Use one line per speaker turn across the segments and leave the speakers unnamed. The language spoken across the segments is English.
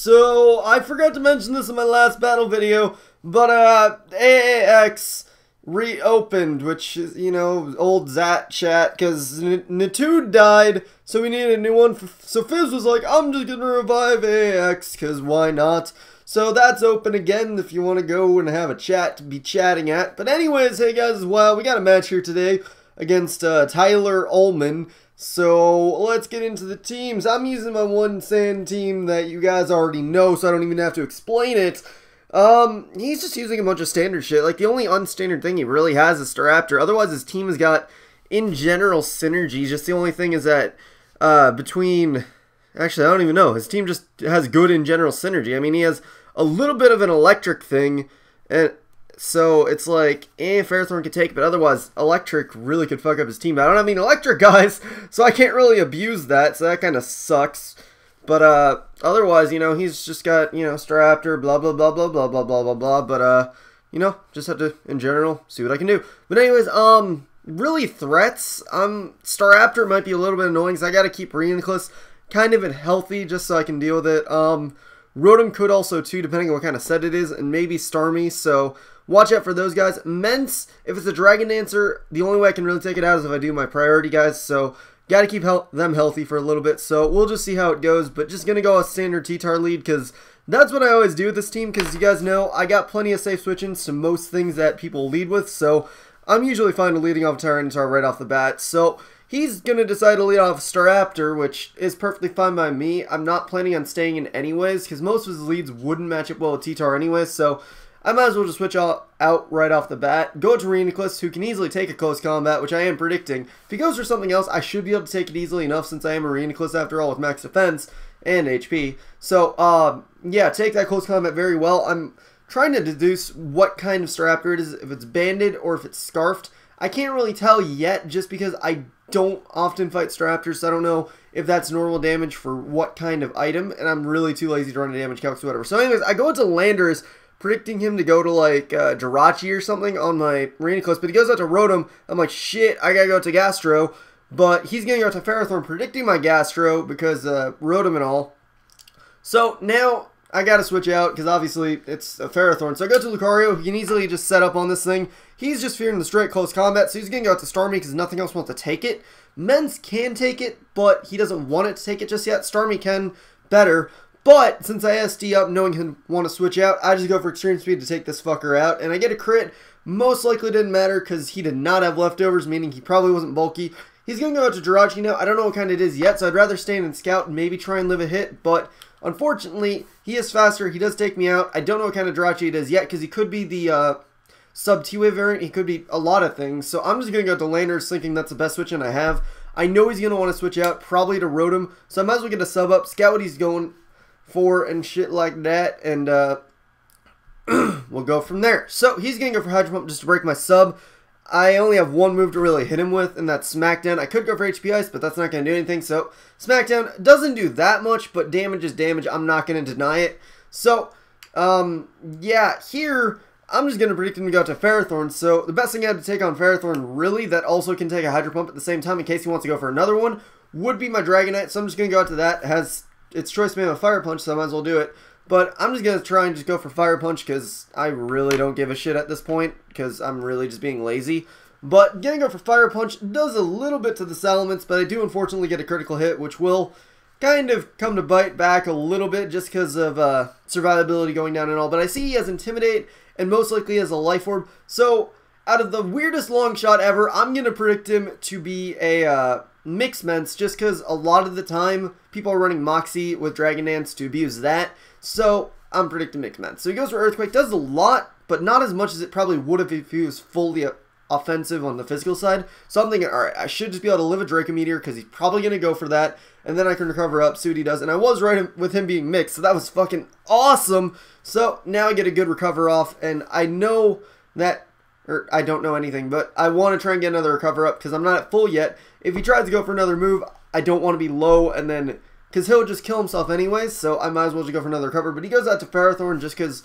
So, I forgot to mention this in my last battle video, but, AAX reopened, which is, you know, old Zat chat, because Natude died, so we needed a new one. So Fizz was like, I'm just gonna revive AAX, because why not? So that's open again if you want to go and have a chat to be chatting at. But anyways, hey guys, well, we got a match here today against TylerAlman. So let's get into the teams. I'm using my one sand team that you guys already know, so I don't even have to explain it. He's just using a bunch of standard shit. Like, the only unstandard thing he really has is Staraptor. Otherwise, his team has got, in general, synergy. Just the only thing is that, between... Actually, I don't even know. His team just has good, in general, synergy. I mean, he has a little bit of an electric thing, and so it's like, Ferrothorn could take it, but otherwise, electric really could fuck up his team. I don't have any electric guys, so I can't really abuse that, so that kind of sucks. But, otherwise, you know, he's just got, you know, Staraptor, blah, blah, blah, blah, blah, blah, blah, blah, blah, but, you know, just have to, in general, see what I can do. But anyways, really threats, Staraptor might be a little bit annoying, so I gotta keep Reuniclus kind of healthy, just so I can deal with it. Rotom could also, too, depending on what kind of set it is, and maybe Starmie, so watch out for those guys. Mence, if it's a Dragon Dancer, the only way I can really take it out is if I do my priority guys, so got to keep them healthy for a little bit, so we'll just see how it goes, but just going to go a standard T-Tar lead, because that's what I always do with this team, because you guys know I got plenty of safe switch-ins to most things that people lead with, so I'm usually fine with leading off Tyranitar right off the bat. So he's going to decide to lead off Staraptor, which is perfectly fine by me. I'm not planning on staying in anyways, because most of his leads wouldn't match up well with T-Tar anyways, so I might as well just switch out right off the bat. Go to Reuniclus, who can easily take a close combat, which I am predicting. If he goes for something else, I should be able to take it easily enough, since I am a Reuniclus after all with max defense and HP. So, yeah, take that close combat very well. I'm trying to deduce what kind of Staraptor it is, if it's banded or if it's scarfed. I can't really tell yet, just because I don't often fight Staraptors, so I don't know if that's normal damage for what kind of item, and I'm really too lazy to run a damage calc, so whatever. So anyways, I go into Landorus, predicting him to go to, like, Jirachi or something on my Reuniclus, but he goes out to Rotom. I'm like, shit, I gotta go to Gastro, but he's gonna go to Ferrothorn, predicting my Gastro, because, Rotom and all. So, now, I gotta switch out, because obviously, it's a Ferrothorn. So I go to Lucario, he can easily just set up on this thing. He's just fearing the straight close combat, so he's gonna go out to Starmie, because nothing else wants to take it. Mence can take it, but he doesn't want it to take it just yet. Starmie can better. But, since I SD up knowing he'd want to switch out, I just go for Extreme Speed to take this fucker out. And I get a crit. Most likely didn't matter because he did not have leftovers, meaning he probably wasn't bulky. He's going to go out to Jirachi now. I don't know what kind it is yet, so I'd rather stand and scout and maybe try and live a hit. But, unfortunately, he is faster. He does take me out. I don't know what kind of Jirachi it is yet because he could be the sub T-Wave variant. He could be a lot of things. So, I'm just going to go to Landorus thinking that's the best switch in I have. I know he's going to want to switch out, probably to Rotom. So, I might as well get a sub up, scout what he's going for and shit like that, and we'll go from there. So he's gonna go for Hydro Pump just to break my sub. I only have one move to really hit him with, and that's Smackdown. I could go for HP Ice, but that's not gonna do anything. So Smackdown doesn't do that much, but damage is damage. I'm not gonna deny it. So yeah, here I'm just gonna predict him to go to Ferrothorn. So the best thing I have to take on Ferrothorn, really, that also can take a Hydro Pump at the same time in case he wants to go for another one, would be my Dragonite. So I'm just gonna go out to that. It has its choice made of Fire Punch, so I might as well do it. But I'm just going to try and just go for Fire Punch because I really don't give a shit at this point because I'm really just being lazy. But getting go for Fire Punch does a little bit to the Salamence, but I do unfortunately get a critical hit, which will kind of come to bite back a little bit just because of survivability going down and all. But I see he has Intimidate and most likely has a Life Orb. So out of the weirdest long shot ever, I'm going to predict him to be a Mix Mence just because a lot of the time people are running Moxie with Dragon Dance to abuse that. So I'm predicting Mix Mence. So he goes for Earthquake, does a lot, but not as much as it probably would have if he was fully offensive on the physical side. So I'm thinking, alright, I should just be able to live a Draco Meteor because he's probably going to go for that. And then I can recover up, see what he does. And I was right with him being mixed, so that was fucking awesome. So now I get a good recover off, and I know that, or I don't know anything, but I want to try and get another recover up because I'm not at full yet. If he tries to go for another move, I don't want to be low, and then, because he'll just kill himself anyways, so I might as well just go for another recover. But he goes out to Ferrothorn just because,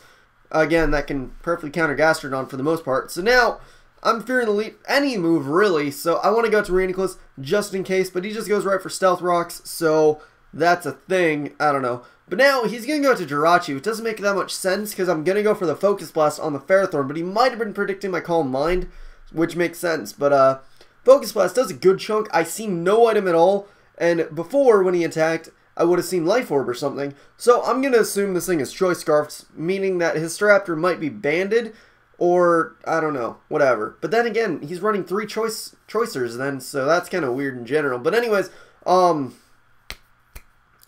again, that can perfectly counter Gastrodon for the most part. So now, I'm fearing to leap any move, really, so I want to go to Reuniclus just in case, but he just goes right for Stealth Rocks, so that's a thing. I don't know. But now he's going to go to Jirachi, which doesn't make that much sense because I'm going to go for the Focus Blast on the Ferrothorn, but he might have been predicting my Calm Mind, which makes sense. But Focus Blast does a good chunk. I see no item at all, and before when he attacked, I would have seen Life Orb or something. So I'm going to assume this thing is Choice Scarfs, meaning that his Staraptor might be banded, or, I don't know, whatever. But then again, he's running 3 Choicers then, so that's kind of weird in general. But anyways,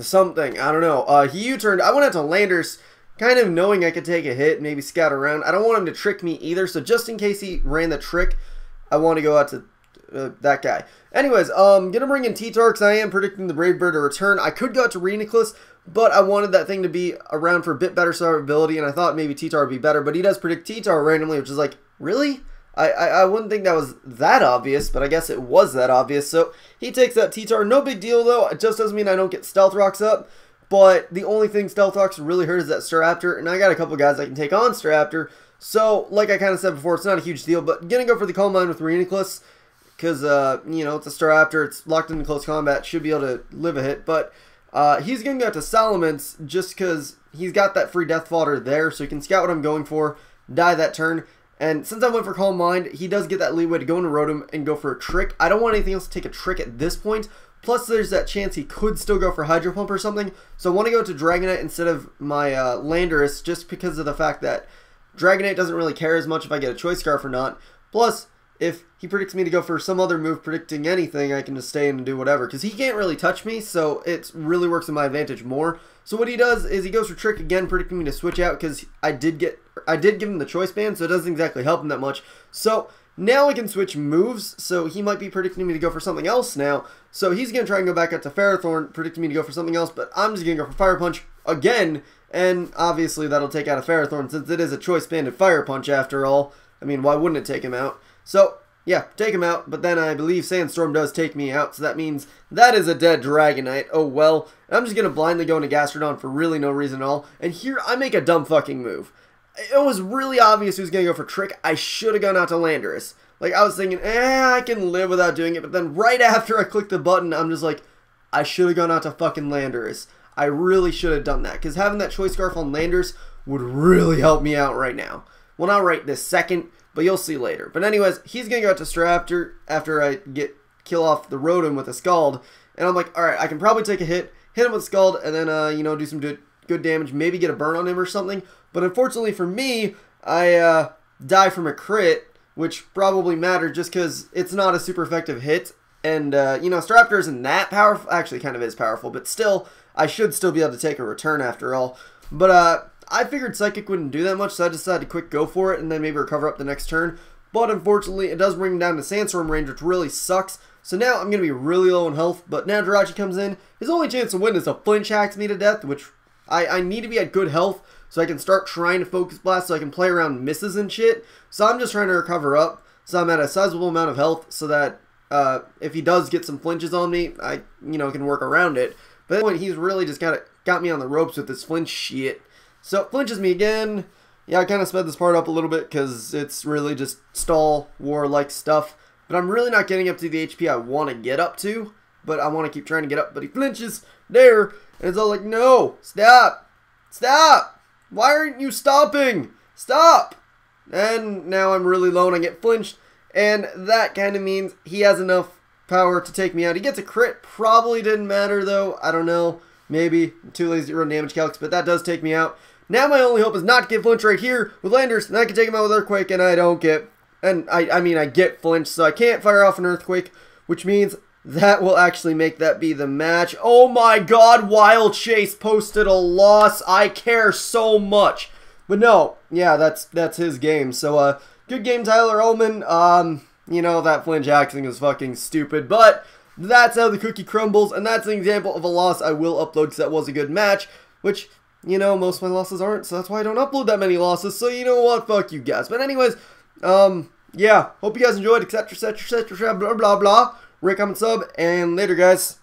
something, I don't know. He U-turned. I went out to Landers, kind of knowing I could take a hit, maybe scout around. I don't want him to trick me either, so just in case he ran the trick, I want to go out to that guy. Anyways, gonna bring in T-Tar because I am predicting the Brave Bird to return. I could go out to Reuniclus, but I wanted that thing to be around for a bit better survivability, and I thought maybe T-Tar would be better, but he does predict T-Tar randomly, which is like, really? I wouldn't think that was that obvious, but I guess it was that obvious. So he takes that T-Tar. No big deal, though. It just doesn't mean I don't get Stealth Rocks up, but the only thing Stealth Rocks really hurt is that Staraptor, and I got a couple guys I can take on Staraptor. So, like I kind of said before, it's not a huge deal, but gonna go for the Calm Mind with Reuniclus, because, you know, it's a Staraptor, it's locked into close combat, should be able to live a hit, but he's going to go out to Salamence just because he's got that free Death Fodder there, so he can scout what I'm going for, die that turn, and since I went for Calm Mind, he does get that leeway to go into Rotom and go for a Trick. I don't want anything else to take a Trick at this point, plus there's that chance he could still go for Hydro Pump or something, so I want to go to Dragonite instead of my Landorus, just because of the fact that Dragonite doesn't really care as much if I get a Choice Scarf or not, plus if he predicts me to go for some other move predicting anything, I can just stay in and do whatever. Because he can't really touch me, so it really works in my advantage more. So what he does is he goes for Trick again, predicting me to switch out because I did give him the Choice Band, so it doesn't exactly help him that much. So now I can switch moves, so he might be predicting me to go for something else now. So he's going to try and go back out to Ferrothorn, predicting me to go for something else, but I'm just going to go for Fire Punch again. And obviously that'll take out a Ferrothorn since it is a Choice Banded Fire Punch after all. I mean, why wouldn't it take him out? So, yeah, take him out, but then I believe Sandstorm does take me out, so that means that is a dead Dragonite. Oh well. I'm just going to blindly go into Gastrodon for really no reason at all, and here I make a dumb fucking move. It was really obvious he was going to go for Trick. I should have gone out to Landorus. Like, I was thinking, I can live without doing it, but then right after I clicked the button, I'm just like, I should have gone out to fucking Landorus. I really should have done that, because having that Choice Scarf on Landorus would really help me out right now. Well, not right this second, but you'll see later. But anyways, he's going to go out to Staraptor after I kill off the Rotom with a Scald. And I'm like, alright, I can probably take a hit him with Scald, and then, you know, do some good damage, maybe get a burn on him or something. But unfortunately for me, I die from a crit, which probably mattered just because it's not a super effective hit. And, you know, Staraptor isn't that powerful. Actually, kind of is powerful, but still, I should still be able to take a return after all. But, I figured Psychic wouldn't do that much, so I decided to quick go for it and then maybe recover up the next turn. But unfortunately, it does bring him down to Sandstorm range, which really sucks. So now I'm going to be really low in health, but now Jirachi comes in. His only chance to win is to flinch hacks me to death, which I need to be at good health so I can start trying to Focus Blast so I can play around misses and shit. So I'm just trying to recover up, so I'm at a sizable amount of health so that if he does get some flinches on me, I can work around it. But at that point, he's really just got me on the ropes with this flinch shit. So, flinches me again. Yeah, I kind of sped this part up a little bit because it's really just stall war-like stuff. But I'm really not getting up to the HP I want to get up to. But I want to keep trying to get up. But he flinches there. And it's all like, no, stop. Stop. Why aren't you stopping? Stop. And now I'm really low and I get flinched. And that kind of means he has enough power to take me out. He gets a crit. Probably didn't matter though. I don't know. Maybe. I'm too lazy to run damage calcs. But that does take me out. Now my only hope is not to get flinched right here with Landers, and I can take him out with Earthquake, and I don't get, and I mean I get flinched, so I can't fire off an Earthquake, which means that will actually make that be the match. Oh my god, Wild Chase posted a loss. I care so much. But no, yeah, that's his game. So good game, TylerAlman. You know, that flinch axing is fucking stupid, but that's how the cookie crumbles, and that's an example of a loss I will upload because that was a good match, which, you know, most of my losses aren't, so that's why I don't upload that many losses, so you know what, fuck you guys. But anyways, yeah, hope you guys enjoyed, etc, etc, etc, blah, blah, blah. Rate, comment, sub, and later, guys.